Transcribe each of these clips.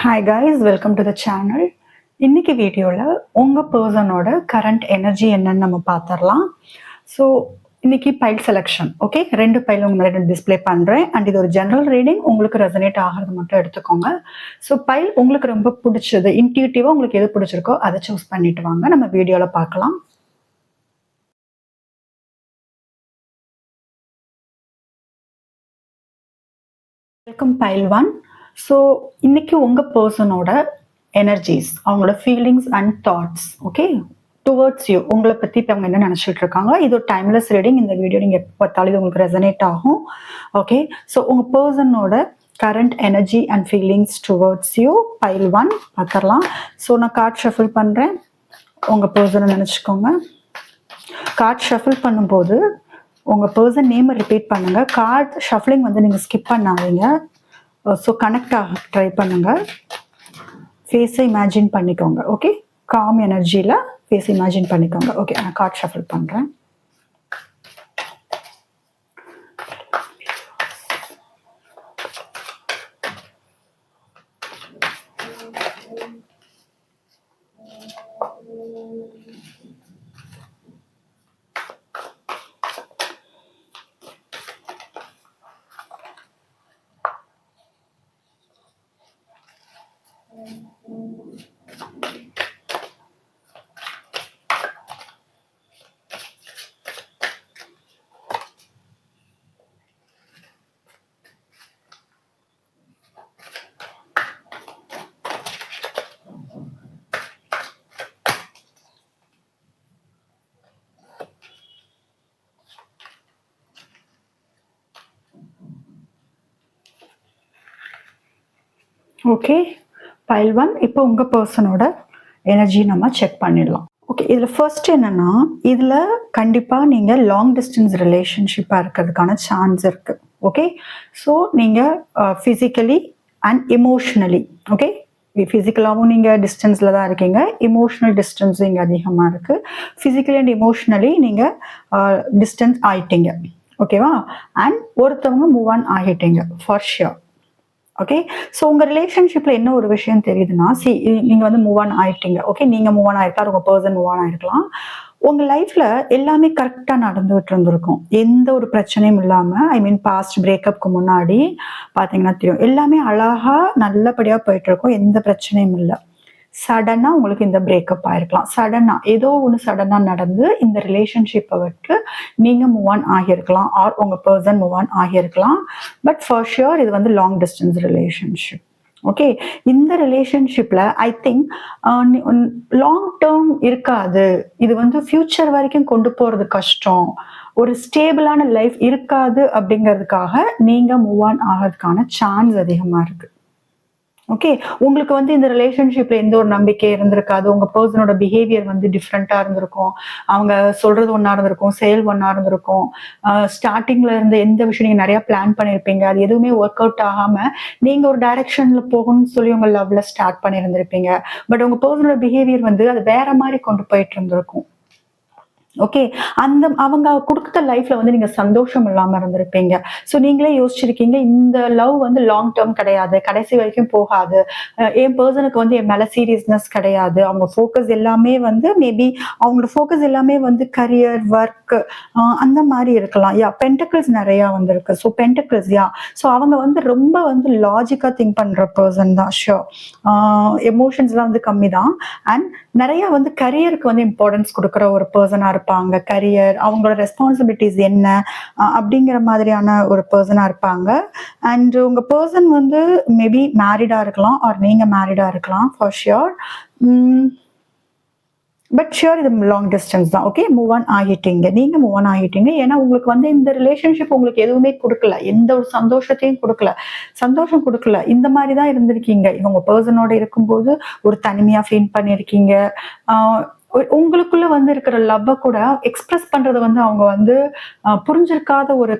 Hi guys, welcome to the channel. இன்னைக்கு வீடியோவில் உங்கள் பர்சனோட கரண்ட் எனர்ஜி என்னன்னு நம்ம பார்த்துடலாம். ஸோ இன்னைக்கு பைல் செலெக்ஷன், ஓகே, 2 பைல் உங்க முன்னாடி டிஸ்பிளே பண்ணுறேன். அண்ட் இது ஒரு ஜென்ரல் ரீடிங், உங்களுக்கு ரெசனேட் ஆகிறது மட்டும் எடுத்துக்கோங்க. ஸோ பைல் உங்களுக்கு ரொம்ப பிடிச்சது, இன்ட்யூட்டிவாக உங்களுக்கு எது பிடிச்சிருக்கோ அதை சூஸ் பண்ணிட்டு வாங்க, நம்ம வீடியோவில் பார்க்கலாம். Welcome file 1. ஸோ இன்னைக்கு உங்கள் பர்சனோட எனர்ஜிஸ், அவங்களோட feelings and thoughts, okay, towards you, உங்களை பற்றி இப்போ அவங்க என்ன நினச்சிட்டு இருக்காங்க. இது ஒரு டைம்லெஸ் ரீடிங். இந்த வீடியோ நீங்கள் எப்போ பார்த்தாலும் இது உங்களுக்கு ரெசனேட் ஆகும், ஓகே. ஸோ உங்கள் பர்சனோட current energy and feelings towards you, pile 1 பார்த்துடலாம். ஸோ நான் கார்ட் ஷஃபிள் பண்ணுறேன், உங்கள் பர்சனை நினச்சிக்கோங்க. கார்ட் ஷஃபிள் பண்ணும்போது உங்கள் பர்சன் நேமை ரிப்பீட் பண்ணுங்கள். கார்ட் ஷஃப்லிங் வந்து நீங்கள் ஸ்கிப் பண்ணாதீங்க. ஸோ கனெக்ட் ஆக ட்ரை பண்ணுங்கள். ஃபேஸை இமேஜின் பண்ணிக்கோங்க, ஓகே. காம் எனர்ஜியில் ஃபேஸ் இமேஜின் பண்ணிக்கோங்க, ஓகே. நான் கார்ட் ஷஃபிள் பண்ணுறேன். Okay, file 1. இப்போ உங்கள் பர்சனோட எனர்ஜி நம்ம செக் பண்ணிடலாம். ஓகே, இதில் ஃபர்ஸ்ட் என்னன்னா, இதில் கண்டிப்பாக நீங்கள் லாங் டிஸ்டன்ஸ் ரிலேஷன்ஷிப்பாக இருக்கிறதுக்கான சான்ஸ் இருக்குது, ஓகே. ஸோ நீங்கள் ஃபிசிக்கலி அண்ட் எமோஷ்னலி, ஓகே, ஃபிசிக்கலாகவும் நீங்கள் டிஸ்டன்ஸில் தான் இருக்கீங்க, எமோஷ்னல் டிஸ்டன்ஸிங் அதிகமாக இருக்குது. ஃபிசிக்கலி அண்ட் எமோஷ்னலி நீங்கள் டிஸ்டன்ஸ் ஆகிட்டீங்க, ஓகேவா. அண்ட் ஒருத்தவங்க மூவ் ஆன் ஆகிட்டீங்க ஃபார் ஷியோர், ஓகே. ஸோ உங்கள் ரிலேஷன்ஷிப்பில் என்ன ஒரு விஷயம் தெரியுதுன்னா, நீங்கள் வந்து மூவ் ஆன் ஆகிட்டீங்க, ஓகே. நீங்கள் மூவ் ஆன் ஆகிருக்கலாம், உங்கள் பர்சன் மூவ் ஆன் ஆகிருக்கலாம். உங்கள் லைஃப்பில் எல்லாமே கரெக்டாக நடந்துகிட்டு இருந்திருக்கும், எந்த ஒரு பிரச்சனையும் இல்லாமல். ஐ மீன் பாஸ்ட் பிரேக்கப்புக்கு முன்னாடி பார்த்தீங்கன்னா தெரியும், எல்லாமே அழகாக நல்லபடியாக போயிட்டுருக்கும், எந்த பிரச்சனையும் இல்லை. சடனாக உங்களுக்கு இந்த பிரேக்கப் ஆகிருக்கலாம், சடனாக ஏதோ ஒன்று சடனாக நடந்து இந்த ரிலேஷன்ஷிப்பை விட்டு நீங்கள் மூவ் ஆன் ஆகியிருக்கலாம், ஆர் உங்கள் பர்சன் மூவ் ஆன் ஆகியிருக்கலாம். பட் ஃபார் ஷியோர் இது வந்து லாங் டிஸ்டன்ஸ் ரிலேஷன்ஷிப், ஓகே. இந்த ரிலேஷன்ஷிப்பில் ஐ திங்க் லாங் டேர்ம் இருக்காது, இது வந்து ஃபியூச்சர் வரைக்கும் கொண்டு போகிறது கஷ்டம், ஒரு ஸ்டேபிளான லைஃப் இருக்காது. அப்படிங்கிறதுக்காக நீங்கள் மூவ் ஆன் ஆகிறதுக்கான சான்ஸ் அதிகமாக இருக்குது, ஓகே. உங்களுக்கு வந்து இந்த ரிலேஷன்ஷிப்ல எந்த ஒரு நம்பிக்கை இருந்திருக்காது, உங்க பர்சனோட பிஹேவியர் வந்து டிஃப்ரெண்டா இருந்திருக்கும், அவங்க சொல்றது ஒன்னா இருந்திருக்கும், செயல் ஒன்னா இருந்திருக்கும். ஸ்டார்டிங்ல இருந்த எந்த விஷயம் நீங்க நிறைய பிளான் பண்ணிருப்பீங்க, அது எதுவுமே ஒர்க் அவுட் ஆகாம நீங்க ஒரு டைரக்ஷன்ல போகணும்னு சொல்லி உங்க லவ்ல ஸ்டார்ட் பண்ணியிருந்திருப்பீங்க. பட் உங்க பர்சனோட பிஹேவியர் வந்து அது வேற மாதிரி கொண்டு போயிட்டு இருந்திருக்கும், ஓகே. அவங்க கொடுத்த லைஃப்ல வந்து நீங்க சந்தோஷம் இல்லாம இருந்திருப்பீங்க. ஸோ நீங்களே யோசிச்சிருக்கீங்க, இந்த லவ் வந்து லாங் டேர்ம் கிடையாது, கடைசி வரைக்கும் போகாது, என் பர்சனுக்கு வந்து என் மேல சீரியஸ்னஸ் கிடையாது, அவங்க ஃபோக்கஸ் எல்லாமே வந்து மேபி அவங்களோட ஃபோக்கஸ் எல்லாமே வந்து கரியர், ஒர்க், அந்த மாதிரி இருக்கலாம். யா, பென்டக்கிள்ஸ் நிறைய வந்திருக்கு. ஸோ பென்டக்கிள்ஸ், யா. ஸோ அவங்க வந்து ரொம்ப வந்து லாஜிக்கா திங்க் பண்ற பர்சன் தான், ஷியோர். எமோஷன்ஸ்லாம் வந்து கம்மி தான். அண்ட் நிறைய வந்து கரியருக்கு வந்து இம்பார்ட்டன்ஸ் கொடுக்குற ஒரு பர்சனா இருப்பாங்க. கரியர், அவங்களோட ரெஸ்பான்சிபிலிட்டிஸ் என்ன அப்படிங்கிற மாதிரியான ஒரு பர்சனா இருப்பாங்க. அண்ட் உங்க பர்சன் வந்து மேபி மேரிடா இருக்கலாம், ஆர் நீங்க மேரிடா இருக்கலாம், ஃபார் ஷியோர். பட் ஷியோர் இது லாங் டிஸ்டன்ஸ் தான், ஓகே. மூவ் ஆன் ஆகிட்டீங்க, நீங்க மூவ் ஆன் ஆகிட்டீங்க. ஏன்னா உங்களுக்கு வந்து இந்த ரிலேஷன்ஷிப் உங்களுக்கு எதுவுமே கொடுக்கல, எந்த ஒரு சந்தோஷத்தையும் கொடுக்கல, சந்தோஷம் கொடுக்கல. இந்த மாதிரி தான் இருந்திருக்கீங்க. இவங்க பர்சனோட இருக்கும்போது ஒரு தனிமையா ஃபீல் பண்ணியிருக்கீங்க, உங்களுக்குள்ள வந்து இருக்கிற லவ்வ கூட எக்ஸ்பிரஸ் பண்றது வந்து அவங்க வந்து புரிஞ்சிருக்காத ஒரு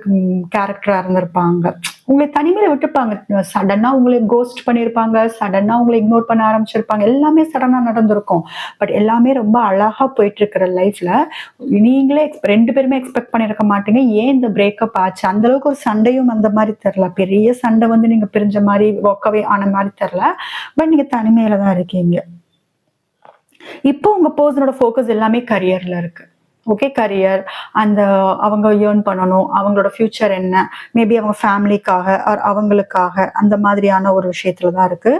கேரக்டரா இருந்திருப்பாங்க. உங்களை தனிமையில விட்டுருப்பாங்க. சடனா உங்களை கோஸ்ட் பண்ணியிருப்பாங்க. சடனா உங்கள இக்னோர் பண்ண ஆரம்பிச்சிருப்பாங்க. எல்லாமே சடனா நடந்திருக்கும். பட் எல்லாமே ரொம்ப அழகா போயிட்டு இருக்கிற லைஃப்ல நீங்களே 2 பேருமே எக்ஸ்பெக்ட் பண்ணியிருக்க மாட்டீங்க. ஏன் இந்த பிரேக்கப் ஆச்சு? அந்த அளவுக்கு ஒரு சண்டையும் அந்த மாரி தெரியல. பெரிய சண்டை வந்து நீங்க பிரிஞ்ச மாரி, வாக்கவே ஆன மாரி தெரியல. பட் நீங்க தனிமையில தான் இருக்கீங்க. இப்போ உங்க பர்சனோட ஃபோக்கஸ் எல்லாமே கரியர்ல இருக்கு. ஓகே, கரியர் அந்த அவங்க ஏர்ன் பண்ணணும். அவங்களோட ஃபியூச்சர் என்ன? மேபி அவங்க ஃபேமிலிக்காக ஆர் அவங்களுக்காக அந்த மாதிரியான ஒரு விஷயத்துல தான் இருக்கு.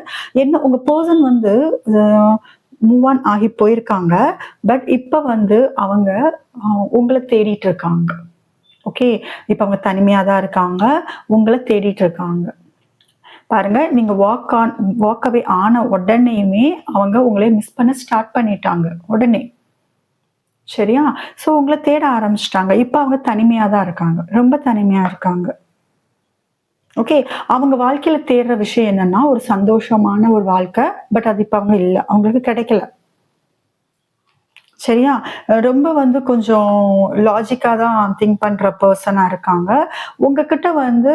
என்ன உங்க பர்சன் வந்து மூவ் ஆன் ஆகி போயிருக்காங்க. பட் இப்ப வந்து அவங்க உங்கள தேடிட்டு இருக்காங்க. ஓகே. இப்ப அவங்க தனிமையா தான் இருக்காங்க. உங்கள தேடிட்டு இருக்காங்க. பாருங்க, நீங்க வாக் அவே ஆன உடனேயுமே அவங்க உங்களை மிஸ் பண்ண ஸ்டார்ட் பண்ணிட்டாங்க. உடனே. சரியா? சோ உங்கள தேட ஆரம்பிச்சுட்டாங்க. இப்ப அவங்க தனிமையா தான் இருக்காங்க. ரொம்ப தனிமையா இருக்காங்க. ஓகே. அவங்க வாழ்க்கையில தேடுற விஷயம் என்னன்னா, ஒரு சந்தோஷமான ஒரு வாழ்க்கை. பட் அது இப்ப அவங்க இல்ல. அவங்களுக்கு கிடைக்கல. சரியா? ரொம்ப வந்து கொஞ்சம் லாஜிக்கா தான் திங்க் பண்ற பெர்சனா இருக்காங்க. உங்ககிட்ட வந்து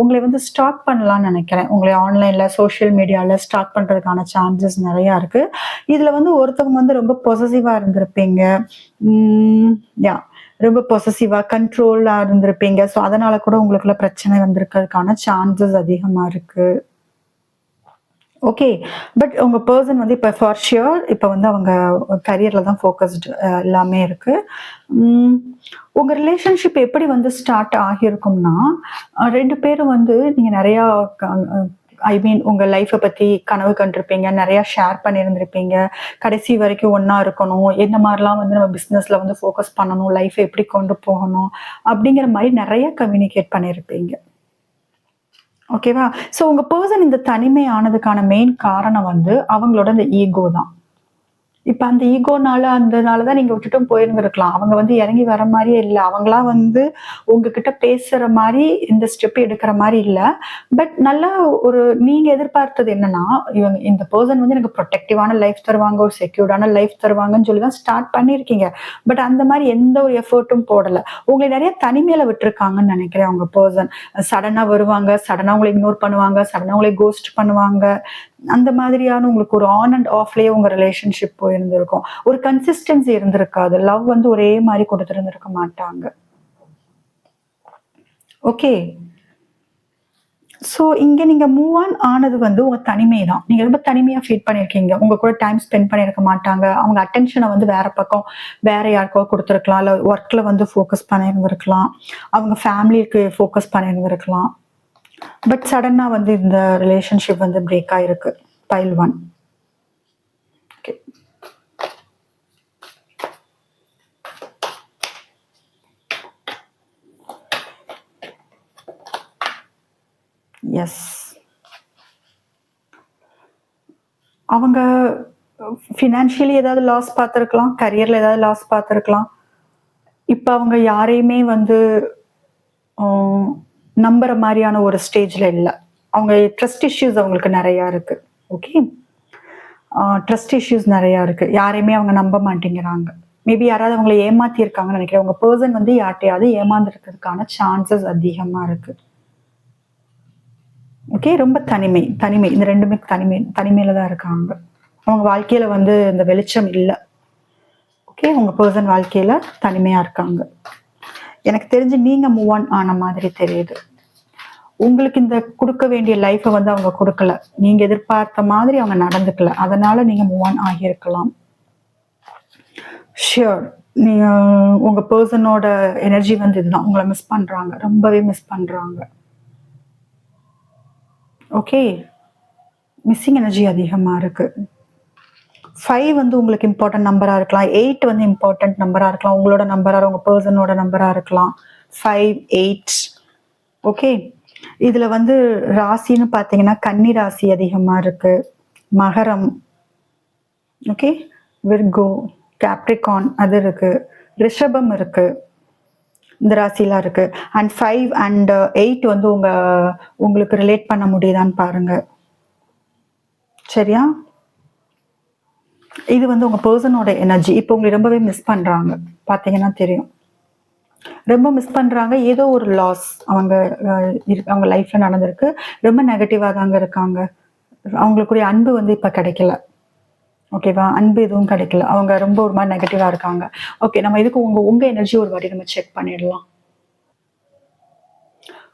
உங்கள வந்து ஸ்டாக் பண்ணலாம்னு நெனைக்கிறேன். உங்கள ஆன்லைன்ல, சோசியல் மீடியால ஸ்டாக் பண்றதுக்கான சான்சஸ் நெறையா இருக்கு. இதுல வந்து ஒருத்தவங்க வந்து ரொம்ப பொசசிவா இருந்திருப்பீங்க. ம் யாஹ் ரொம்ப பொசசிவா, கண்ட்ரோலா இருந்திருப்பீங்க. ஸோ அதனால கூட உங்களுக்குள்ள பிரச்சனை வந்திருக்கிறதுக்கான சான்சஸ் அதிகமா இருக்கு. ஓகே. பட் உங்க பெர்சன் வந்து இப்ப ஃபார் ஷூர் இப்ப வந்து அவங்க கரியர்ல தான் ஃபோக்கஸ்டு எல்லாமே இருக்கு. ம். உங்க ரிலேஷன்ஷிப் எப்படி வந்து ஸ்டார்ட் ஆகியிருக்கும்னா, 2 பேரும் வந்து நீங்க நெறையா க ஐ மீன் உங்க லைஃப்ப பத்தி கனவு கண்டிருப்பீங்க. நெறையா ஷேர் பண்ணியிருந்திருப்பீங்க. கடைசி வரைக்கும் ஒண்ணா இருக்கணும். எந்த மாரிலாம் வந்து நம்ம பிசினஸ்ல வந்து ஃபோக்கஸ் பண்ணணும். லைஃப்ப எப்படி கொண்டு போகணும். அப்படிங்கிற மாரி நெறைய கம்யூனிகேட் பண்ணியிருப்பீங்க. ஓகேவா? சோ உங்க பெர்சன் இந்த தனிமை ஆனதுக்கான மெயின் காரணம் வந்து அவங்களோட இந்த ஈகோ தான். இப்ப அந்த ஈகோனால அந்தனால தான் நீங்க விட்டுட்டும் போயிருந்திருக்கலாம். அவங்க வந்து இறங்கி வர மாரியே இல்ல. அவங்களா வந்து உங்ககிட்ட பேசுற மாரி இந்த ஸ்டெப் எடுக்கிற மாரி இல்ல. பட் நல்லா ஒரு நீங்க எதிர்பார்த்தது என்னன்னா, இவங்க இந்த பெர்சன் வந்து எனக்கு புரொடெக்டிவான லைஃப் தருவாங்க, ஒரு செக்யூர்டான லைஃப் தருவாங்கன்னு சொல்லி தான் ஸ்டார்ட் பண்ணியிருக்கீங்க. பட் அந்த மாரி எந்த ஒரு எஃபோர்ட்டும் போடல. உங்கள நெறைய தனிமையில விட்டுருக்காங்கன்னு நெனைக்கிறேன் உங்க பெர்சன். சடனா வருவாங்க, சடனா உங்கள இக்னோர் பண்ணுவாங்க, சடனா உங்கள கோஸ்ட் பண்ணுவாங்க. அந்த மாதிரியான உங்களுக்கு ஒரு ஆன் அண்ட் ஆஃப்லயே உங்க ரிலேஷன்ஷிப் போயிருந்திருக்கும். ஒரு கன்சிஸ்டன்சி இருந்திருக்காது. லவ் வந்து ஒரே மாரி குடுத்திருந்திருக்க மாட்டாங்க. ஓகே. சோ இங்க நீங்க மூவ் ஆன் ஆனது வந்து உங்க தனிமை தான். நீங்க ரொம்ப தனிமையா ஃபீல் பண்ணியிருக்கீங்க. உங்க கூட டைம் ஸ்பெண்ட் பண்ணியிருக்க மாட்டாங்க. அவங்க அட்டென்ஷன வந்து வேற பக்கம் வேற யாருக்கோ குடுத்துருக்கலாம். இல்ல வொர்க்ல வந்து ஃபோக்கஸ் பண்ணியிருந்திருக்கலாம். அவங்க ஃபேமிலிக்கு ஃபோக்கஸ் பண்ணியிருந்திருக்கலாம். பட் சடனா வந்து இந்த ரிலேஷன்ஷிப் வந்து பிரேக் ஆயிருக்கு. பைல் 1. ஓகே. எஸ். அவங்க ஃபினான்ஷியலி ஏதாவது லாஸ் பார்த்திருக்கலாம். கரியர்ல ஏதாவது லாஸ் பார்த்திருக்கலாம். இப்ப அவங்க யாரையுமே வந்து அ நம்புற மாரியான ஒரு ஸ்டேஜ்ல இல்ல. அவங்க ட்ரஸ்ட் இஷ்யூஸ் அவங்களுக்கு நெறையா இருக்கு. ஓகே. ட்ரஸ்ட் இஷ்யூஸ் நெறையா இருக்கு. யாரையுமே அவங்க நம்ப மாட்டேங்கிறாங்க. மேபி யாராவது அவங்கள ஏமாத்தியிருக்காங்கன்னு நெனைக்கிறேன். உங்க பெர்சன் வந்து யார்ட்டயாவது ஏமாந்துருக்கிறதுக்கான சான்சஸ் அதிகமா இருக்கு. ஓகே. ரொம்ப தனிமை, தனிமை. இந்த 2மே தனிமையில தான் இருக்காங்க. அவங்க வாழ்க்கையில வந்து இந்த வெளிச்சம் இல்ல. ஓகே. உங்க பெர்சன் வாழ்க்கையில தனிமையா இருக்காங்க. எனக்கு தெரிஞ்சு நீங்க மூவ் ஆன் ஆன மாதிரி தெரியுது. உங்களுக்கு இந்த குடுக்க வேண்டிய லைஃப வந்து அவங்க குடுக்கல. நீங்க எதிர்பார்த்த மாதிரி அவங்க நடந்துக்கல. அதனால நீங்க மூவ் ஆன் ஆகியிருக்கலாம். ஷூர். நீங்க உங்க பெர்சனோட எனர்ஜி வந்து இதுதான். உங்கள மிஸ் பண்றாங்க. ரொம்பவே மிஸ் பண்றாங்க. ஓகே. மிஸ்ஸிங் எனர்ஜி அதிகமா இருக்கு. 5 வந்து உங்களுக்கு இம்பார்ட்டன்ட் நம்பரா இருக்கலாம். 8 வந்து இம்பார்ட்டன்ட் நம்பரா இருக்கலாம். உங்களோட நம்பரா, உங்க பெர்சனோட நம்பரா இருக்கலாம். 5, 8. ஓகே. இதுல வந்து ராசின்னு பார்த்தீங்கன்னா, கன்னி ராசி அதிகமா இருக்கு. மகரம். ஓகே. விர்கோ, கேப்ரிகான் அது இருக்கு. ரிஷபம் இருக்கு. இந்த ராசிலாம் இருக்கு. அண்ட் 5 அண்ட் 8 வந்து உங்களுக்கு ரிலேட் பண்ண முடியுதான்னு பாருங்க. சரியா? இது வந்து உங்க பர்சனோட எனர்ஜி. இப்போ உங்களை ரொம்பவே மிஸ் பண்றாங்க, பாத்தீங்கன்னா தெரியும். ரொம்ப மிஸ் பண்றாங்க. ஏதோ ஒரு லாஸ் அவங்க அவங்க லைஃப்ல நடந்திருக்கு. ரொம்ப நெகட்டிவா தாங்க இருக்காங்க. அவங்களுக்குரிய அன்பு வந்து இப்ப கிடைக்கல. ஓகேவா? அன்பு எதுவும் கிடைக்கல. அவங்க ரொம்ப ஒரு மாதிரி நெகட்டிவா இருக்காங்க. ஓகே, நம்ம இதுக்கு உங்க உங்க எனர்ஜி ஒரு வாட்டி நம்ம செக் பண்ணிடலாம்.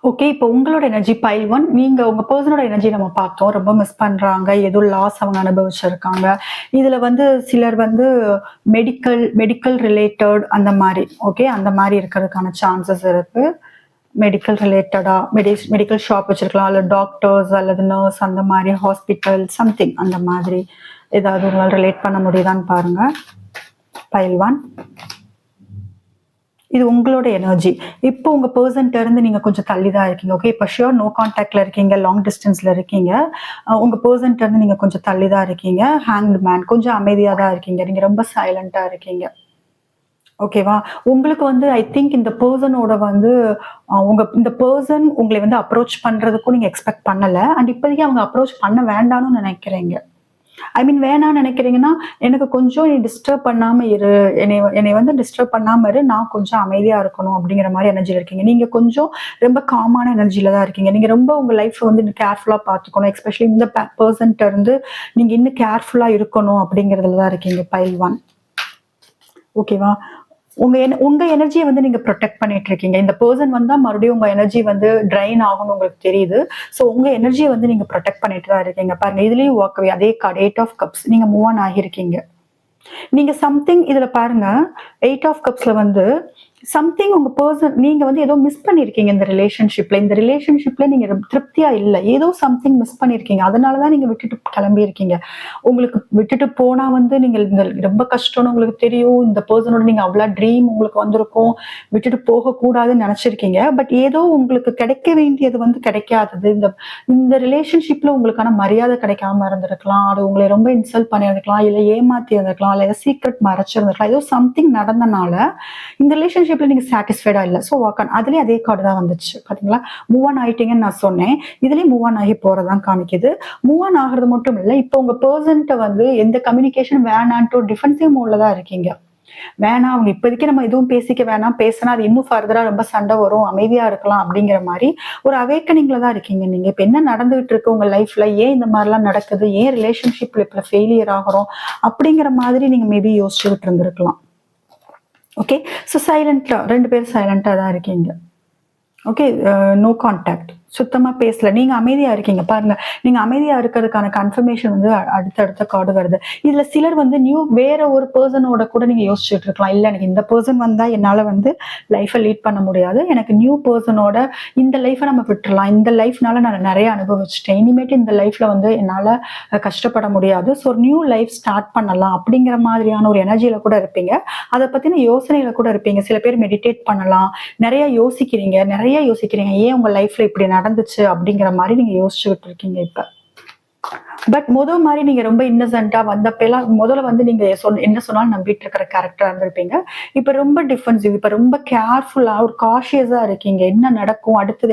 ஓகே, இப்போ உங்களோட எனர்ஜி பைல் 1. நீங்க உங்க பர்சனோட எனர்ஜி நம்ம பார்த்தோம். ரொம்ப மிஸ் பண்றாங்க. ஏதோ லாஸ் அவங்க அனுபவிச்சிருக்காங்க. இதுல வந்து சிலர் வந்து மெடிக்கல் ரிலேட்டட் அந்த மாரி, ஓகே, அந்த மாரி இருக்கிறதுக்கான சான்சஸ் இருக்கு. மெடிக்கல் ரிலேட்டடா மெடிக்கல் ஷாப் வச்சிருக்கலாம், அல்லது டாக்டர்ஸ் அல்லது நர்ஸ் அந்த மாதிரி, ஹாஸ்பிட்டல் சம்திங் அந்த மாதிரி ஏதாவது உங்களால் ரிலேட் பண்ண முடியுதான்னு பாருங்க. பைல் 1. இது உங்களோட எனர்ஜி. இப்போ உங்க பர்சன்ட்ட இருந்து நீங்க கொஞ்சம் தள்ளி தான் இருக்கீங்க. ஓகே, இப்போ ஷூர் நோ கான்டாக்ட்ல இருக்கீங்க, லாங் டிஸ்டன்ஸ்ல இருக்கீங்க. உங்க பர்சன்ட்ட இருந்து நீங்க கொஞ்சம் தள்ளி தான் இருக்கீங்க. ஹேங்க்டு மேன், கொஞ்சம் அமைதியா தான் இருக்கீங்க. நீங்க ரொம்ப சைலண்டா இருக்கீங்க. ஓகேவா? உங்களுக்கு வந்து ஐ திங்க் இந்த பர்சனோட வந்து இந்த பர்சன் உங்களை வந்து அப்ரோச் பண்றதுக்கும் நீங்க எக்ஸ்பெக்ட் பண்ணல. அண்ட் இப்போதைக்கு அவங்க அப்ரோச் பண்ண வேண்டாம்னு நினைக்கிறீங்க. ஐ மீன் வேணாம்னு நினைக்கிறீங்கன்னா, எனக்கு கொஞ்சம் நீ டிஸ்டர்ப் பண்ணாம இரு. என்னைய வந்து டிஸ்டர்ப் பண்ணாம இரு. நான் கொஞ்சம் அமைதியா இருக்கணும் அப்படிங்கிற மாரி எனர்ஜில இருக்கீங்க. நீங்க கொஞ்சம் ரொம்ப காமான எனர்ஜில தான் இருக்கீங்க. நீங்க ரொம்ப உங்க லைஃப்ப வந்து இன்னும் கேர்ஃபுல்லா பார்த்துக்கணும். எஸ்பெஷலி இந்த பெர்சன்ட்ட இருந்து நீங்க இன்னும் கேர்ஃபுல்லா இருக்கணும் அப்படிங்கிறதுல தான் இருக்கீங்க பைல் 1. ஓகேவா? உங்க எனர்ஜிய வந்து நீங்க புரொடெக்ட் பண்ணிட்டு இருக்கீங்க. இந்த பெர்சன் வந்தா மறுபடியும் உங்க எனர்ஜி வந்து ட்ரைன் ஆகும்னு உங்களுக்கு தெரியுது. சோ உங்க எனர்ஜிய வந்து நீங்க புரொடெக்ட் பண்ணிட்டு தான் இருக்கீங்க. பாருங்க, இதுலயும் வாக் அவே அதே கார்ட் 8 ஆஃப் கப்ஸ். நீங்க மூவ் ஆன் ஆகியிருக்கீங்க. நீங்க சம்திங் இதுல பாருங்க, 8 ஆஃப் கப்ஸ்ல வந்து சம்திங் உங்க பர்சன் நீங்க வந்து ஏதோ மிஸ் பண்ணிருக்கீங்க இந்த ரிலேஷன்ஷிப்ல. இந்த ரிலேஷன்ஷிப்ல நீங்க திருப்தியா இல்ல. ஏதோ சம்திங் மிஸ் பண்ணிருக்கீங்க. அதனால தான் நீங்க விட்டுட்டு கிளம்பி இருக்கீங்க. உங்களுக்கு விட்டுட்டு போனா வந்து நீங்க இந்த ரொம்ப கஷ்டம்னு உங்களுக்கு தெரியும். இந்த பர்சனோட நீங்க அவ்வளோ ட்ரீம் உங்களுக்கு வந்திருக்கும். விட்டுட்டு போகக்கூடாதுன்னு நினைச்சிருக்கீங்க. பட் ஏதோ உங்களுக்கு கிடைக்க வேண்டியது வந்து கிடைக்காதது. இந்த இந்த ரிலேஷன்ஷிப்ல உங்களுக்கான மரியாதை கிடைக்காம இருந்திருக்கலாம். அது உங்களை ரொம்ப இன்சல்ட் பண்ணியிருக்கலாம், இல்ல ஏமாத்தி இருந்திருக்கலாம், இல்ல சீக்ரெட் மறைச்சிருந்திருக்கலாம். ஏதோ சம்திங் நடந்தனால இந்த ரிலேஷன்ஷிப்ல நீங்க சாட்டிஸ்ஃபைடா இல்ல. So walk on. அதுலயே அதே கார்டு தான் வந்துச்சு. பாத்தீங்களா? மூவ் ஆன் ஆயிட்டீங்கன்னு நான் சொன்னேன். இதுலயே மூவ் ஆன் ஆகி போறதான் காமிக்குது. மூவ் ஆன் ஆகுறது மட்டும் இல்ல, இப்போ உங்க பர்சன்ட்ட வந்து எந்த கம்யூனிகேஷன் வேணான்ட்டு ஒரு டிஃபென்சிவ் மோட்ல தான் இருக்கீங்க. வேணாம், அவங்க இப்போதைக்கு நம்ம எதுவும் பேசிக்க வேணாம், பேசினா அது இன்னும் ஃபர்தரா ரொம்ப சண்டை வரும், அமைதியா இருக்கலாம் அப்படிங்கிற மாதிரி ஒரு அவேக்கனிங்ல தான் இருக்கீங்க நீங்க. இப்ப என்ன நடந்துகிட்டு இருக்கு உங்க லைஃப்ல, ஏன் இந்த மாதிரிலாம் நடக்குது, ஏன் ரிலேஷன்ஷிப்ல இப்ப ஃபெயிலியர் ஆகிறோம் அப்படிங்கிற மாதிரி நீங்க மேபி யோசிச்சுட்டு இருந்திருக்கலாம். ஓகே, ஸோ சைலண்டா 2 பேரும் சைலண்டா தான் இருக்கீங்க. ஓகே, நோ கான்டாக்ட், சுத்தமா பேசல. நீங்க அமைதியா இருக்கீங்க. பாருங்க, நீங்க அமைதியா இருக்கிறதுக்கான கன்ஃபர்மேஷன் வந்து அடுத்த கார்டு வருது. இதுல சிலர் வந்து வேற ஒரு பர்சனோட கூட நீங்க யோசிச்சுட்டு இருக்கலாம். இல்ல, எனக்கு இந்த பர்சன் வந்தா என்னால வந்து லைஃபை லீட் பண்ண முடியாது, எனக்கு நியூ பர்சனோட இந்த லைஃபை நம்ம விட்டுறலாம், இந்த லைஃப்னால நான் நிறைய அனுபவிச்சுட்டேன், இனிமேட்டு இந்த லைஃப்ல வந்து என்னால கஷ்டப்பட முடியாது, ஸோ நியூ லைஃப் ஸ்டார்ட் பண்ணலாம் அப்படிங்கிற மாதிரியான ஒரு எனர்ஜியில கூட இருப்பீங்க. அதை பத்தின யோசனையில கூட இருப்பீங்க. சில பேர் மெடிடேட் பண்ணலாம். நிறைய யோசிக்கிறீங்க, ஏன் உங்க லைஃப்ல இப்படி நடந்துச்சு அப்படிங்கிற மாதிரி நீங்க யோசிச்சுட்டு இருக்கீங்க இப்ப. பட் மாதிரி நீங்க ரொம்ப இன்னசென்ட்டா வந்தப்பெல்லாம் முதல்ல வந்து நீங்க என்ன சொன்னாலும் நம்பிட்டு இருக்கிற கேரக்டரா இருந்திருப்பீங்க. இப்ப ரொம்ப டிஃபென்சிவ், இப்ப ரொம்ப கேர்ஃபுல்லா ஒரு காஷியஸா இருக்கீங்க. என்ன நடக்கும், அடுத்தது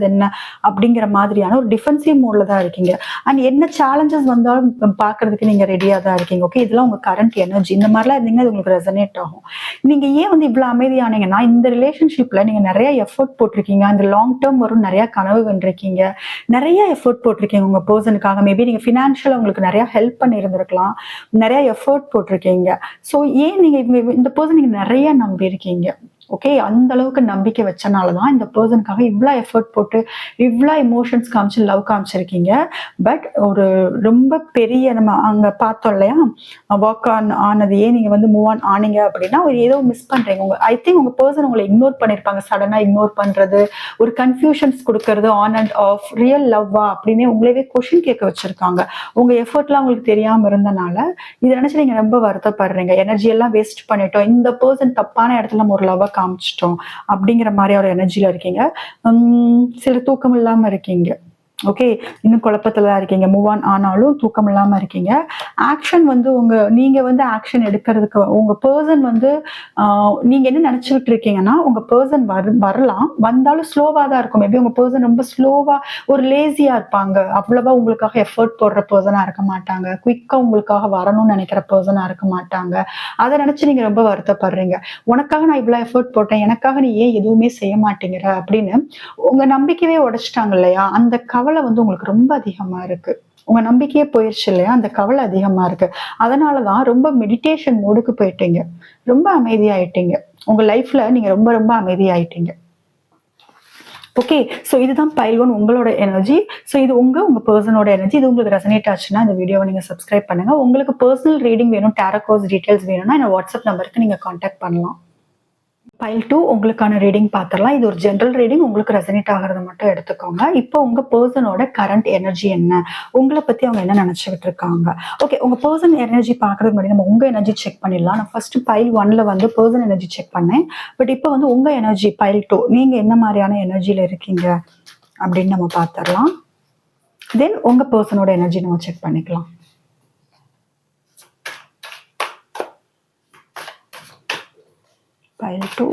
என்ன அப்படிங்கிற மாதிரியான ஒரு டிஃபென்சிவ் மோட்ல தான் இருக்கீங்க. அண்ட் என்ன சேலஞ்சஸ் வந்தாலும் பாக்குறதுக்கு நீங்க ரெடியா தான் இருக்கீங்க. ஓகே, இதெல்லாம் உங்க கரண்ட் எனர்ஜி. இந்த மாதிரிலாம் இருந்தீங்கன்னா இது உங்களுக்கு ரெசனேட் ஆகும். நீங்க ஏன் வந்து இவ்வளவு அமைதியானீங்கன்னா, இந்த ரிலேஷன்ஷிப்ல நீங்க நிறைய எஃபர்ட் போட்டிருக்கீங்க. அந்த லாங் டேர்ம் வரும் நிறைய கனவு கண்டிருக்கீங்க, நிறைய எஃபர்ட் போட்டிருக்கீங்க உங்க பர்சனுக்காக. மேபி நீங்க ஃபினான்ஷியலா உங்களுக்கு நிறைய ஹெல்ப் பண்ணி இருந்திருக்கலாம், நிறைய எஃபர்ட் போட்டிருக்கீங்க. ஸோ ஏன் நீங்க இந்த பர்சன் நீங்க நிறைய நம்பி இருக்கீங்க. ஓகே, அந்த அளவுக்கு நம்பிக்கை வச்சனாலதான் இந்த பர்சனுக்காக இவ்வளவு எஃபர்ட் போட்டு இவ்வளவு எமோஷன்ஸ் காமிச்சு லவ் காமிச்சிருக்கீங்க. பட் ஒரு ரொம்ப பெரிய நம்ம அங்க பார்த்தோம் இல்லையா, வாக் ஆன் ஆனது, ஏன் நீங்க வந்து மூவ் ஆன் ஆனீங்க அப்படின்னா ஏதோ மிஸ் பண்றீங்க. ஐ திங்க் உங்க பர்சன் உங்களை இக்னோர் பண்ணிருப்பாங்க. சடனா இக்னோர் பண்றது, ஒரு கன்ஃபியூஷன்ஸ் கொடுக்கறது, ஆன் அண்ட் ஆஃப், ரியல் லவ்வா அப்படின்னு உங்களவே கொஸ்டின் கேட்க வச்சிருக்காங்க. உங்க எஃபர்ட்லாம் உங்களுக்கு தெரியாம இருந்தனால இதை நினைச்சு நீங்க ரொம்ப வருத்தப்படுறீங்க. எனர்ஜி எல்லாம் வேஸ்ட் பண்ணிட்டோம், இந்த பர்சன் தப்பான இடத்துல நம்ம ஒரு லவ்வா காமிச்சிட்டோம் அப்படிங்கிற மாதிரி ஒரு எனர்ஜில இருக்கீங்க. சில தூக்கம் இல்லாம இருக்கீங்க. ஓகே, இன்னும் குழப்பத்துல தான் இருக்கீங்க. மூவ் ஆன் ஆனாலும் தூக்கம் இல்லாம இருக்கீங்க. ஆக்ஷன் வந்து நீங்க வந்து ஆக்ஷன் எடுக்கிறதுக்கு உங்க பர்சன் வந்து நீங்க என்ன நினைச்சுக்கிட்டு இருக்கீங்கன்னா, உங்க பர்சன் வரலாம். வந்தாலும் ஸ்லோவா தான் இருக்கும். மேபி உங்க பர்சன் ரொம்ப ஸ்லோவா ஒரு லேசியா இருப்பாங்க. அவ்வளவா உங்களுக்காக எஃபோர்ட் போடுற பர்சனா இருக்க மாட்டாங்க. குயிக்கா உங்களுக்காக வரணும்னு நினைக்கிற பர்சனா இருக்க மாட்டாங்க. அத நினைச்சு நீங்க ரொம்ப வருத்தப்படுறீங்க. உனக்காக நான் இவ்வளவு எஃபோர்ட் போட்டேன். எனக்காக நீ ஏன் எதுவுமே செய்ய மாட்டேங்கிற அப்படின்னு உங்க நம்பிக்கையே உடைச்சிட்டாங்க இல்லையா? அந்த கவலை வந்து உங்களுக்கு ரொம்ப அதிகமா இருக்கு. உங்க நம்பிக்கையே போயிருச்சு இல்லையா? அந்த கவலை அதிகமா இருக்கு. அதனாலதான் ரொம்ப மெடிடேஷன் மோடுக்கு போயிட்டீங்க. ரொம்ப அமைதியாயிட்டீங்க. உங்க லைஃப்ல நீங்க ரொம்ப ரொம்ப அமைதியாயிட்டீங்க. ஓகே, சோ இதுதான் பைல் 1 உங்களோட எனர்ஜி. சோ இது உங்க பர்சனோட எனர்ஜி. இது உங்களுக்கு ரெசனேட் ஆச்சுன்னா இந்த வீடியோவை நீங்க சப்ஸ்கிரைப் பண்ணுங்க. உங்களுக்கு பர்சனல் ரீடிங் வேணும், டாரோ கோர்ஸ் டீடைல்ஸ் வேணும்னா என்ன வாட்ஸ்அப் நம்பருக்கு நீங்க கான்டாக்ட் பண்ணலாம். பைல் 2 உங்களுக்கான ரீடிங் பார்த்துடலாம். இது ஒரு ஜென்ரல் ரீடிங். உங்களுக்கு ரெசனேட் ஆகிறத மட்டும் எடுத்துக்கோங்க. இப்போ உங்க பர்சனோட கரண்ட் எனர்ஜி என்ன, உங்களை பத்தி அவங்க என்ன நினைச்சுக்கிட்டு இருக்காங்க. ஓகே, உங்க பர்சன் எனர்ஜி பார்க்கறதுக்கு முன்னாடி நம்ம உங்க எனர்ஜி செக் பண்ணிடலாம். நான் ஃபர்ஸ்ட் பைல் 1ல வந்து பர்சன் எனர்ஜி செக் பண்ணேன். பட் இப்போ வந்து உங்க எனர்ஜி பைல் 2 நீங்க என்ன மாதிரியான எனர்ஜில இருக்கீங்க அப்படின்னு நம்ம பார்த்துடலாம். தென் உங்க பர்சனோட எனர்ஜி நம்ம செக் பண்ணிக்கலாம். Pile 2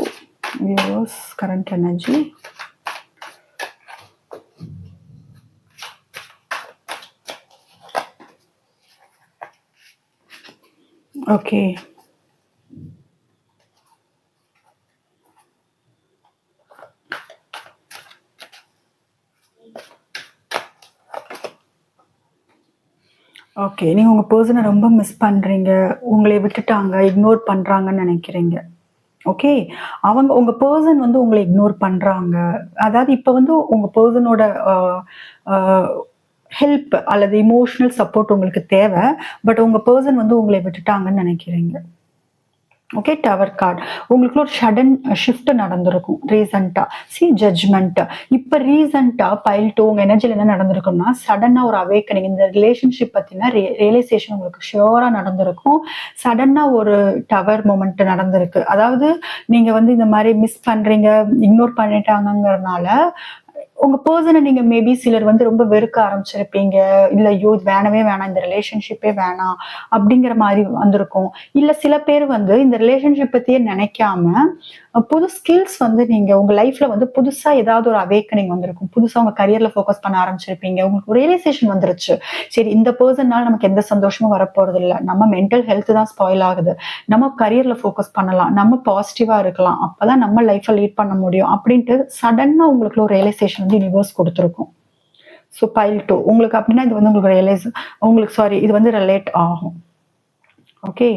viewers current energy. Okay. Okay, நீங்க உங்க பர்சனை ரொம்ப மிஸ் பண்றீங்க. உங்களை விட்டுட்டாங்க, இக்னோர் பண்றாங்கன்னு நினைக்கிறீங்க. ஓகே, உங்க பர்சன் வந்து உங்களை இக்னோர் பண்றாங்க. அதாவது இப்ப வந்து உங்க பர்சனோட ஹெல்ப் அல்லது இமோஷனல் சப்போர்ட் உங்களுக்கு தேவை. பட் உங்க பர்சன் வந்து உங்களை விட்டுட்டாங்கன்னு நினைக்கிறீங்க. ஓகே, டவர் கார்டு உங்களுக்கு ஒரு சடன் ஷிஃப்ட் நடந்திருக்கும் ரீசெண்டா. ஜட்ஜ்மெண்ட். இப்ப ரீசெண்டா பைல் 2 உங்க எனர்ஜில என்ன நடந்திருக்கும்னா, சடனா ஒரு அவேக்கனிங், இந்த ரிலேஷன்ஷிப் பத்தின ரியலைசேஷன் உங்களுக்கு ஷியோரா நடந்திருக்கும். சடனா ஒரு டவர் மொமெண்ட் நடந்திருக்கு. அதாவது நீங்க வந்து இந்த மாதிரி மிஸ் பண்றீங்க, இக்னோர் பண்ணிட்டாங்கிறதுனால உங்க பர்சனை நீங்க மேபி சிலர் வந்து ரொம்ப வெறுக்க ஆரம்பிச்சிருப்பீங்க. இல்ல ஐயோ இது வேணவே வேணாம், இந்த ரிலேஷன்ஷிப்பே வேணாம் அப்படிங்கிற மாதிரி வந்திருக்கும். இல்ல சில பேர் வந்து இந்த ரிலேஷன்ஷிப் பத்தியே நினைக்காம புது ஸ்கில்ஸ் வந்து நீங்க உங்க லைஃப்ல வந்து புதுசா ஏதாவது ஒரு அவேக்கனிங் வந்திருக்கும். புதுசா உங்க கரியர்ல ஃபோக்கஸ் பண்ண ஆரம்பிச்சிருப்பீங்க. உங்களுக்கு ஒரு ரியலைசேஷன் வந்துருச்சு. சரி, இந்த பர்சன்னால நமக்கு எந்த சந்தோஷமும் வரப்போறது இல்லை. நம்ம மென்டல் ஹெல்த் தான் ஸ்பாயில் ஆகுது. நம்ம கரியர்ல ஃபோக்கஸ் பண்ணலாம், நம்ம பாசிட்டிவா இருக்கலாம், அப்பதான் நம்ம லைஃப்பை லீட் பண்ண முடியும் அப்படின்ட்டு சடனா உங்களுக்கு ஒரு ரியலைசேஷன் வந்து யூனிவர்ஸ் கொடுத்துருக்கும். ஸோ பைல் 2 உங்களுக்கு அப்படின்னா இது வந்து உங்களுக்கு இது வந்து ரிலேட் ஆகும். Okay,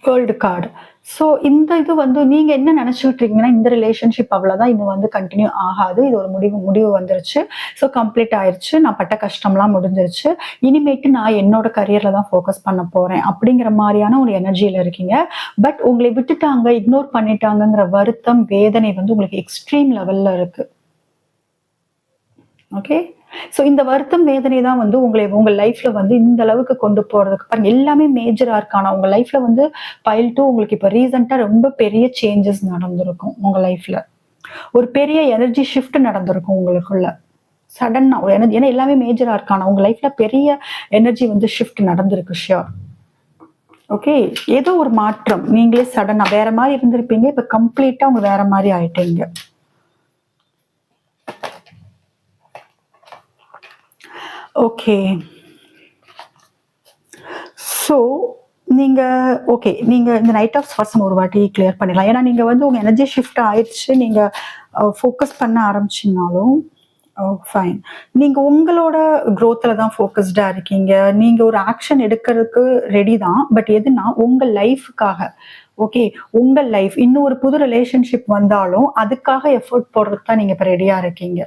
world card. ஸோ இந்த இது வந்து நீங்க என்ன நினைச்சுட்டு இருக்கீங்கன்னா, இந்த ரிலேஷன்ஷிப் அவ்வளவுதான், இது வந்து கண்டினியூ ஆகாது, இது ஒரு முடிவு வந்துருச்சு, ஸோ கம்ப்ளீட் ஆயிருச்சு, நான் பட்ட கஷ்டம்லாம் முடிஞ்சிருச்சு, இனிமேட்டு நான் என்னோட கரியர்ல தான் ஃபோக்கஸ் பண்ண போறேன் அப்படிங்கிற மாதிரியான ஒரு எனர்ஜியில இருக்கீங்க. பட் உங்களை விட்டுட்டாங்க, இக்னோர் பண்ணிட்டாங்கிற வருத்தம், வேதனை வந்து உங்களுக்கு எக்ஸ்ட்ரீம் லெவல்ல இருக்கு. ஓகே, சோ இந்த வருத்தம் வேதனை தான் வந்து உங்க லைஃப்ல வந்து இந்த அளவுக்கு கொண்டு போறதுக்கு பாருங்க, எல்லாமே மேஜரா இருக்கானா உங்க லைஃப்ல வந்து பைல் 2 உங்களுக்கு இப்ப ரீசெண்டா ரொம்ப பெரிய சேஞ்சஸ் நடந்திருக்கும். உங்க லைஃப்ல ஒரு பெரிய எனர்ஜி ஷிஃப்ட் நடந்திருக்கும் உங்களுக்குள்ள சடனா ஒரு எனர்ஜி. ஏன்னா எல்லாமே மேஜரா இருக்கானா உங்க லைஃப்ல பெரிய எனர்ஜி வந்து ஷிஃப்ட் நடந்திருக்கு ஷியோர். ஓகே, ஏதோ ஒரு மாற்றம், நீங்களே சடனா வேற மாதிரி இருந்திருப்பீங்க, இப்ப கம்ப்ளீட்டா உங்க வேற மாதிரி ஆயிட்டீங்க. ஓகே, ஸோ நீங்க இந்த நைட் ஆஃப் ஸ்வாட்ஸ் ஒரு வாட்டி கிளியர் பண்ணிடலாம். ஏன்னா நீங்க வந்து உங்க எனர்ஜி ஷிஃப்ட் ஆயிடுச்சு, நீங்க ஃபோக்கஸ் பண்ண ஆரம்பிச்சிங்கனாலும் ஃபைன். நீங்க உங்களோட க்ரோத்ல தான் ஃபோக்கஸ்டா இருக்கீங்க. நீங்க ஒரு ஆக்ஷன் எடுக்கிறதுக்கு ரெடி தான். பட் எதுனா உங்க லைஃப்காக. ஓகே, உங்க லைஃப் இன்னும் ஒரு புது ரிலேஷன்ஷிப் வந்தாலும் அதுக்காக எஃபோர்ட் போடுறதுக்கு தான் நீங்க இப்ப ரெடியா இருக்கீங்க.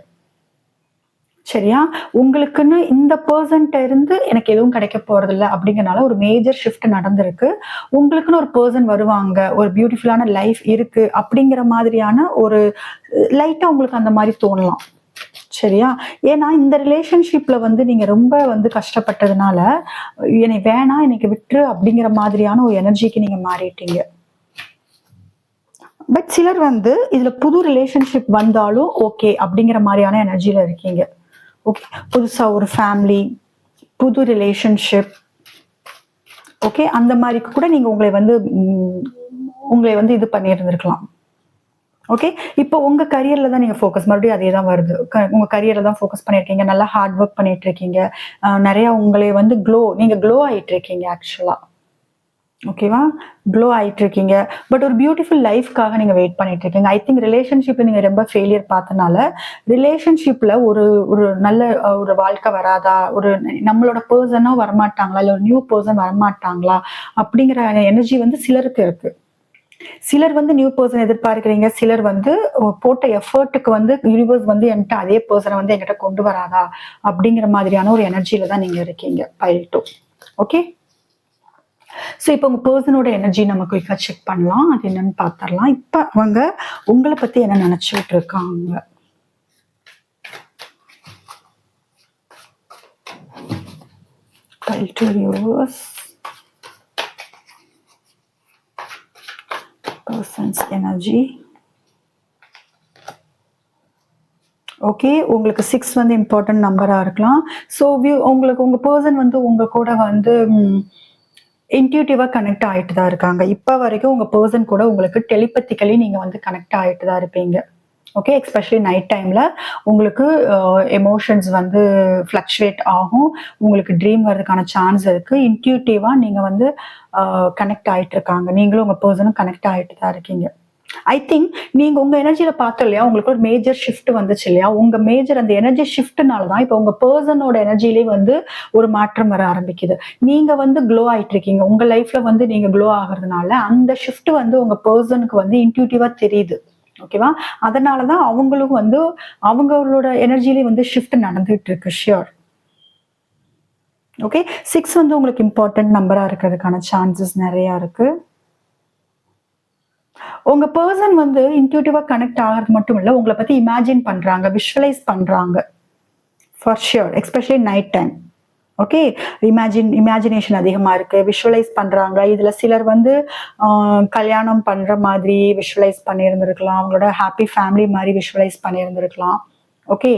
சரியா, உங்களுக்குன்னு இந்த பர்சன்ட்ட இருந்து எனக்கு எதுவும் கிடைக்க போறது இல்லை அப்படிங்கறனால ஒரு மேஜர் ஷிஃப்ட் நடந்திருக்கு. உங்களுக்குன்னு ஒரு பர்சன் வருவாங்க, ஒரு பியூட்டிஃபுல்லான லைஃப் இருக்கு அப்படிங்கிற மாதிரியான ஒரு லைட்டா உங்களுக்கு அந்த மாதிரி தோணலாம். சரியா, ஏன்னா இந்த ரிலேஷன்ஷிப்ல வந்து நீங்க ரொம்ப வந்து கஷ்டப்பட்டதுனால என்னை வேணாம், எனக்கு விட்டுரு அப்படிங்கிற மாதிரியான ஒரு எனர்ஜிக்கு நீங்க மாறிட்டீங்க. பட் சிலர் வந்து இதுல புது ரிலேஷன்ஷிப் வந்தாலும் ஓகே அப்படிங்கிற மாதிரியான எனர்ஜில இருக்கீங்க. ஓகே, புதுசா ஒரு ஃபேமிலி, புது ரிலேஷன்ஷிப், ஓகே, அந்த மாதிரி கூட நீங்க உங்களை வந்து இது பண்ணியிருந்திருக்கலாம். ஓகே, இப்போ உங்க கரியர்ல தான் நீங்க ஃபோக்கஸ், மறுபடியும் அதே தான் வருது. உங்க கரியர்ல தான் ஃபோக்கஸ் பண்ணியிருக்கீங்க, நல்லா ஹார்ட் ஒர்க் பண்ணிட்டு இருக்கீங்க, நிறைய உங்களை வந்து நீங்க க்ளோ ஆயிட்டு இருக்கீங்க ஆக்சுவலா. ஓகேவா, க்ளோ ஆயிட்டு இருக்கீங்க. பட் ஒரு பியூட்டிஃபுல் லைஃப்காக நீங்க வெயிட் பண்ணிட்டு இருக்கீங்க. ஐ திங்க் ரிலேஷன்ஷிப்ல நீங்க ரொம்ப ஃபெயிலியர் பார்த்தனால ரிலேஷன்ஷிப்ல ஒரு ஒரு நல்ல ஒரு வாழ்க்கை வராதா, ஒரு நம்மளோட பர்சனா வரமாட்டாங்களா, இல்ல ஒரு நியூ பர்சன் வரமாட்டாங்களா அப்படிங்கிற எனர்ஜி வந்து சிலருக்கு இருக்கு. சிலர் வந்து நியூ பர்சன் எதிர்பார்க்கிறீங்க, சிலர் வந்து போட்ட எஃபர்ட்டுக்கு வந்து யூனிவர்ஸ் வந்து என்கிட்ட அதே பர்சனை வந்து என்கிட்ட கொண்டு வராதா அப்படிங்கிற மாதிரியான ஒரு எனர்ஜியில தான் நீங்க இருக்கீங்க பைல் 2. ஓகே, ஸோ இப்போ உங்க பர்சனோட எனர்ஜி நம்ம குயிக்கா செக் பண்ணலாம். அது என்னன்னு பார்த்துடலாம். இப்போ அவங்க உங்களை பத்தி என்ன நினைச்சிட்டு இருக்காங்க. File 2 universe, person's energy. Okay, உங்களுக்கு 6 வந்து இம்பார்ட்டன்ட் நம்பரா இருக்கலாம். ஸோ உங்களுக்கு உங்க பர்சன் வந்து உங்க கூட வந்து இன்ட்யூட்டிவா கனெக்ட் ஆயிட்டு தான் இருக்காங்க. இப்போ வரைக்கும் உங்க பர்சன் கூட உங்களுக்கு டெலிபத்திக்கலி நீங்க வந்து கனெக்ட் ஆயிட்டு தான் இருப்பீங்க. ஓகே, எஸ்பெஷலி நைட் டைம்ல உங்களுக்கு எமோஷன்ஸ் வந்து ஃப்ளக்சுவேட் ஆகும், உங்களுக்கு ட்ரீம் வர்றதுக்கான சான்ஸ் இருக்கு. இன்ட்யூட்டிவா நீங்க வந்து கனெக்ட் ஆயிட்டு இருக்காங்க, நீங்களும் உங்க பர்சனும் கனெக்ட் ஆயிட்டு தான் இருக்கீங்க. ஐ திங்க் நீங்க உங்க எனர்ஜியில பார்த்தோம் இல்லையா, உங்களுக்கு ஒரு மேஜர் ஷிஃப்ட் வந்துச்சு இல்லையா, உங்க மேஜர் அந்த எனர்ஜி ஷிஃப்ட்னால தான் இப்போ உங்க பர்சனோட எனர்ஜிலே வந்து ஒரு மாற்றம் வர ஆரம்பிக்குது. நீங்க வந்து க்ளோ ஆயிட்டு இருக்கீங்க, உங்க லைஃப்ல வந்து நீங்க க்ளோ ஆகுறதுனால அந்த ஷிஃப்ட் வந்து உங்க பர்சனுக்கு வந்து இன்ட்யூட்டிவா தெரியுது. ஓகேவா, அதனாலதான் அவங்களும் வந்து அவங்களோட எனர்ஜிலே வந்து ஷிஃப்ட் நடந்துட்டு இருக்கு. ஷியோர். ஓகே, 6 வந்து உங்களுக்கு இம்பார்ட்டன்ட் நம்பரா இருக்கிறதுக்கான சான்சஸ் நிறைய இருக்கு. உங்க பர்சன் வந்து இன்ட்யூட்டிவா கனெக்ட் ஆகிறது மட்டும் இல்ல, உங்களை பத்தி இமேஜின் பண்றாங்க, விஷுவலைஸ் பண்றாங்க for sure, especially night time. Okay, imagination அதிகமா இருக்கு, விஷுவலைஸ் பண்றாங்க. இதுல சிலர் வந்து கல்யாணம் பண்ற மாதிரி விஷுவலைஸ் பண்ணியிருந்திருக்கலாம், அவங்களோட ஹாப்பி ஃபேமிலி மாதிரி விஷுவலைஸ் பண்ணியிருந்திருக்கலாம். ஓகே,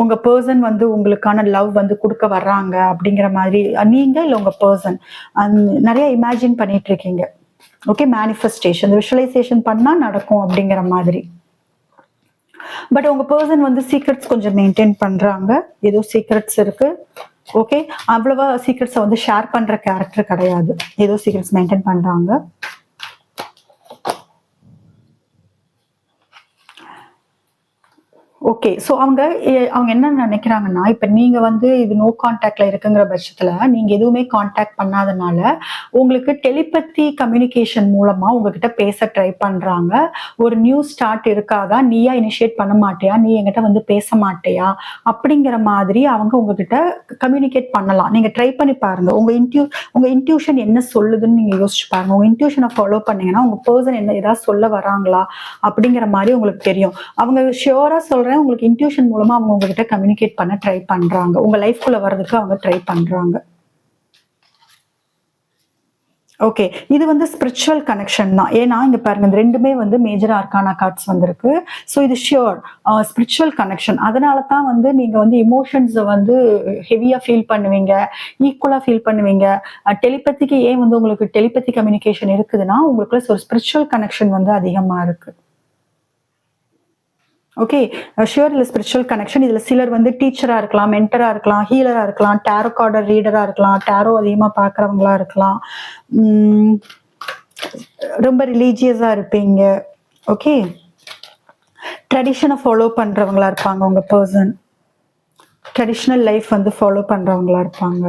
உங்க பர்சன் வந்து உங்களுக்கான லவ் வந்து கொடுக்க வர்றாங்க அப்படிங்கிற மாதிரி நீங்க இல்ல உங்க பர்சன் நிறைய இமேஜின் பண்ணிட்டு இருக்கீங்க. ஓகே, மேனிஃபெஸ்டேஷன், விஷுவலைசேஷன் பண்ணா நடக்கும் அப்படிங்கிற மாதிரி. பட் உங்க பர்சன் வந்து சீக்ரெட்ஸ் கொஞ்சம் மெயின்டைன் பண்றாங்க, ஏதோ சீக்ரெட்ஸ் இருக்கு. ஓகே, அவ்வளவா சீக்ரெட்ஸை வந்து ஷேர் பண்ற கேரக்டர் கிடையாது, ஏதோ சீக்ரெட்ஸ் மெயின்டைன் பண்றாங்க. ஓகே, ஸோ அவங்க என்ன நினைக்கிறாங்கன்னா, இப்போ நீங்க வந்து இது நோ கான்டாக்ட்ல இருக்குங்கிற பட்சத்துல நீங்க எதுவுமே கான்டாக்ட் பண்ணாதனால உங்களுக்கு டெலிபதி கம்யூனிகேஷன் மூலமா உங்ககிட்ட பேச ட்ரை பண்றாங்க. ஒரு நியூ ஸ்டார்ட் இருக்காதா, நீயா இனிஷியேட் பண்ண மாட்டியா, நீ என்கிட்ட வந்து பேச மாட்டியா அப்படிங்கிற மாதிரி அவங்க உங்ககிட்ட கம்யூனிகேட் பண்ணலாம். நீங்க ட்ரை பண்ணி பாருங்க, உங்க இன்ட்யூஷன் என்ன சொல்லுதுன்னு நீங்க யோசிச்சு பாருங்க. உங்க இன்ட்யூஷனை ஃபாலோ பண்ணீங்கன்னா உங்க பர்சன் என்ன ஏதாவது சொல்ல வராங்களா அப்படிங்கிற மாதிரி உங்களுக்கு தெரியும். அவங்க ஷியோரா சொல்றேன், உங்களுக்கு இன்ட்யூஷன் மூலமா அவங்க உங்ககிட்ட கம்யூனிகேட் பண்ண ட்ரை பண்றாங்க, உங்க லைஃப்குள்ள வர்றதுக்கு அவங்க ட்ரை பண்றாங்க. ஓகே, இது வந்து ஸ்பிரிச்சுவல் கனெக்ஷன் தான். ஏன்னா இங்க பாருங்க, இந்த ரெண்டுமே வந்து மேஜர் ஆர்கானா கார்ட்ஸ் வந்திருக்கு. ஸோ இது ஷியோர் ஸ்பிரிச்சுவல் கனெக்ஷன். அதனால தான் வந்து நீங்க வந்து இமோஷன்ஸை வந்து ஹெவியா ஃபீல் பண்ணுவீங்க, ஈக்குவலா ஃபீல் பண்ணுவீங்க. டெலிபதிக்கு ஏன் வந்து உங்களுக்கு டெலிபதி கம்யூனிகேஷன் இருக்குதுன்னா, உங்களுக்குள்ள ஒரு ஸ்பிரிச்சுவல் கனெக்ஷன் வந்து அதிகமா இருக்கு. ஓகே, ஷியோர் இல்லை ஸ்பிரிச்சுவல் கனெக்ஷன். இதுல சிலர் வந்து டீச்சரா இருக்கலாம், மென்டரா இருக்கலாம், ஹீலரா இருக்கலாம், டேரோ கார்டு ரீடரா இருக்கலாம், டேரோ அதிகமா பாக்குறவங்களா இருக்கலாம், ரொம்ப ரிலீஜியஸா இருப்பீங்க. ஓகே, ட்ரெடிஷனை ஃபாலோ பண்றவங்களா இருப்பாங்க உங்க பர்சன், ட்ரெடிஷனல் லைஃப் வந்து ஃபாலோ பண்றவங்களா இருப்பாங்க.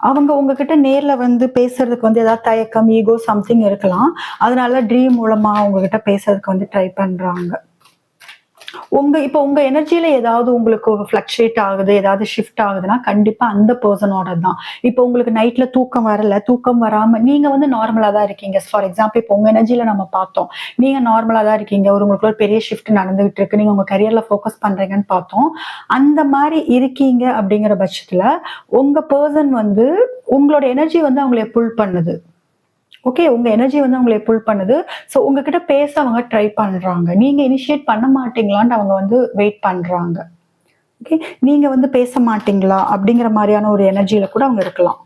அவங்க உங்ககிட்ட நேர்ல வந்து பேசுறதுக்கு வந்து ஏதாவது தயக்கம், ஈகோ சம்திங் இருக்கலாம். அதனால ட்ரீம் மூலமா உங்ககிட்ட பேசுறதுக்கு வந்து ட்ரை பண்றாங்க. இப்போ உங்க எனர்ஜியில ஏதாவது உங்களுக்கு ஃபிளக்சுவேட் ஆகுது, ஏதாவது ஷிஃப்ட் ஆகுதுன்னா கண்டிப்பா அந்த பர்சனோட தான். இப்போ உங்களுக்கு நைட்ல தூக்கம் வரல, தூக்கம் வராம நீங்க வந்து நார்மலா தான் இருக்கீங்க. ஃபார் எக்ஸாம்பிள் இப்போ உங்க எனர்ஜியில நம்ம பார்த்தோம், நீங்க நார்மலா தான் இருக்கீங்க, உங்களுக்கு ஒரு பெரிய ஷிஃப்ட் நடந்துகிட்டு இருக்கு, நீங்க உங்க கரியர்ல ஃபோக்கஸ் பண்றீங்கன்னு பார்த்தோம். அந்த மாதிரி இருக்கீங்க அப்படிங்கிற பட்சத்துல உங்க பர்சன் வந்து உங்களோட எனர்ஜி வந்து அவங்களை புல் பண்ணுது. ஓகே, உங்க எனர்ஜி வந்து அவங்களை புல் பண்ணுது. ஸோ உங்ககிட்ட பேச அவங்க ட்ரை பண்றாங்க. நீங்க இனிஷியேட் பண்ண மாட்டீங்களான்னு அவங்க வந்து வெயிட் பண்றாங்க. ஓகே, நீங்க வந்து பேச மாட்டீங்களா அப்படிங்கிற மாதிரியான ஒரு எனர்ஜியில கூட அவங்க இருக்கலாம்.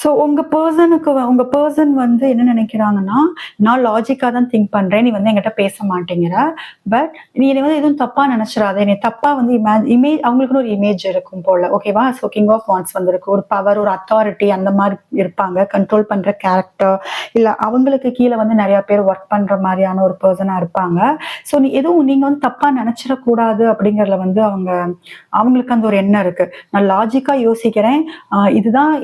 ஸோ உங்க பர்சன் வந்து என்ன நினைக்கிறாங்கன்னா, நான் லாஜிக்கா தான் திங்க் பண்றேன். நீ வந்து என்கிட்ட பேச மாட்டேங்கிற. பட் நீ என்னை வந்து எதுவும் தப்பா நினைச்சிராத. என்னை தப்பா வந்து அவங்களுக்குன்னு ஒரு இமேஜ் இருக்கும் போல. ஓகேவா? ஸோ கிங் ஆஃப் வாண்ட்ஸ் வந்திருக்கு. ஒரு பவர், ஒரு அத்தாரிட்டி அந்த மாரி இருப்பாங்க. கண்ட்ரோல் பண்ற கேரக்டர். இல்ல அவங்களுக்கு கீழ வந்து நெறைய பேர் ஒர்க் பண்ற மாரியான ஒரு பெர்சனா இருப்பாங்க. ஸோ நீங்க வந்து தப்பா நினைச்சிடக்கூடாது அப்படிங்கிறதுல வந்து அவங்களுக்கு அந்த ஒரு எண்ணம் இருக்கு. நான் லாஜிக்கா யோசிக்கிறேன். இதுதான்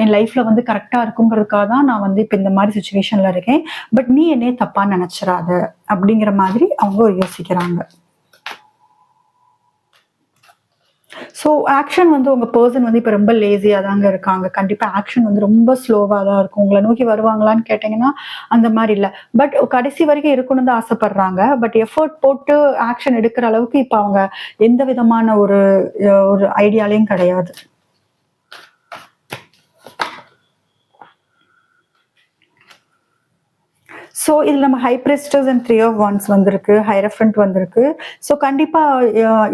என் லைஃப்ல வந்து கரெக்டா இருக்குங்கிறதுக்காக தான் நான் வந்து இப்ப இந்த மாதிரி சுச்சுவேஷன்ல இருக்கேன். பட் நீ என்னைய தப்பா நினைச்சிராத அப்படிங்கிற மாதிரி அவங்க யோசிக்கிறாங்க. ஸோ ஆக்ஷன் வந்து உங்க பர்சன் வந்து இப்ப ரொம்ப லேசியா தாங்க இருக்காங்க. கண்டிப்பா ஆக்ஷன் வந்து ரொம்ப ஸ்லோவா தான் இருக்கும். உங்கள நோக்கி வருவாங்களான்னு கேட்டீங்கன்னா, அந்த மாரி இல்ல. பட் கடைசி வரைக்கும் இருக்கணும்னு தான் ஆசைப்படுறாங்க. பட் எஃபோர்ட் போட்டு ஆக்ஷன் எடுக்கிற அளவுக்கு இப்ப அவங்க எந்த விதமான ஒரு ஐடியாலயும் கிடையாது. ஸோ இதுல நம்ம ஹை பிரிஸ்டர்ஸ் அண்ட் 3 ஆஃப் வாண்ட்ஸ் வந்திருக்கு. ஹையரஃபண்ட் வந்திருக்கு. ஸோ கண்டிப்பா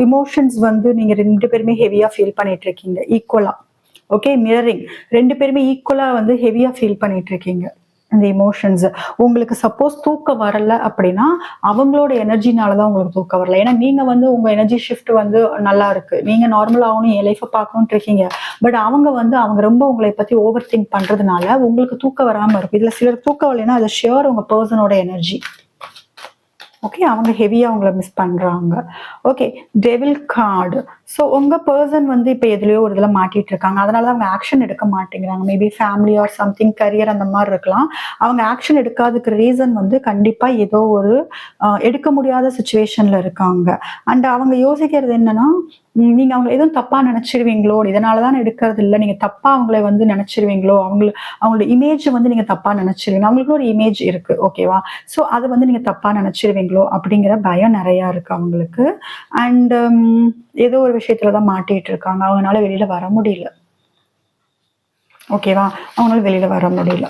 எமோஷன்ஸ் வந்து நீங்க 2 பேருமே ஹெவியா ஃபீல் பண்ணிட்டு இருக்கீங்க. ஈக்குவலா. Okay, mirroring. 2 பேருமே ஈக்குவலா வந்து ஹெவியா ஃபீல் பண்ணிட்டு இருக்கீங்க. அந்த எமோஷன்ஸ். உங்களுக்கு சப்போஸ் தூக்கம் வரல அப்படின்னா, அவங்களோட எனர்ஜினால தான் உங்களுக்கு தூக்கம் வரல. ஏன்னா நீங்க வந்து உங்க எனர்ஜி ஷிஃப்ட் வந்து நல்லா இருக்கு. நீங்க நார்மல் ஆகணும், என் லைஃப்ப பார்க்கணும்னு இருக்கீங்க. பட் அவங்க ரொம்ப உங்களை பத்தி ஓவர் திங்க் பண்றதுனால உங்களுக்கு தூக்கம் வராம இருக்கும். இதுல சிலர் தூக்கம் வரலைன்னா அது ஷியோர் உங்க பர்சனோட எனர்ஜி. ஓகே, அவங்க ஹெவியா அவங்கள மிஸ் பண்றாங்க. Okay, devil card. ஸோ உங்க பர்சன் வந்து இப்ப எதுலயோ ஒரு இதுல மாட்டிட்டு இருக்காங்க. அதனால அவங்க ஆக்ஷன் எடுக்க மாட்டேங்கிறாங்க. Maybe family or something, career அந்த மாதிரி இருக்கலாம். அவங்க ஆக்ஷன் எடுக்காததுக்கு ரீசன் வந்து கண்டிப்பா ஏதோ ஒரு எடுக்க முடியாத சுச்சுவேஷன்ல இருக்காங்க. அண்ட் அவங்க யோசிக்கிறது என்னன்னா, நீங்க அவங்க எதுவும் தப்பா நினைச்சிருவீங்களோ, இதனாலதான் எடுக்கிறது இல்ல. நீங்க தப்பா அவங்களை வந்து நினைச்சிருவீங்களோ, அவங்களோட இமேஜ் வந்து நீங்க தப்பா நினைச்சிருவீங்க. அவங்களுக்கு ஒரு இமேஜ் இருக்கு. ஓகேவா? ஸோ அதை வந்து நீங்க தப்பா நினைச்சிருவீங்களோ அப்படிங்கிற பயம் நிறைய இருக்கு அவங்களுக்கு. அண்ட் ஏதோ ஒரு விஷயத்துலதான் மாட்டிட்டு இருக்காங்க. அவங்களால வெளியில வர முடியல. ஓகேவா? அவங்களால வெளியில வர முடியல.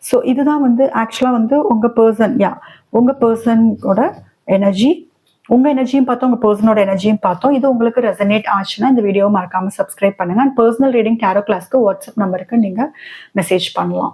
ஸோ இதுதான் வந்து ஆக்சுவலா வந்து உங்க பர்சனோட எனர்ஜி. உங்க எனர்ஜியும் பார்த்தோம், உங்க பர்சனோட எனர்ஜியும் பார்த்தோம். இது உங்களுக்கு ரெசனேட் ஆச்சுன்னா இந்த வீடியோ மறக்காம சப்ஸ்கிரைப் பண்ணுங்க. அண்ட் பர்சனல் ரீடிங் டேரோ கிளாஸ்க்கு வாட்ஸ்அப் நம்பருக்கு நீங்க மெசேஜ் பண்ணலாம்.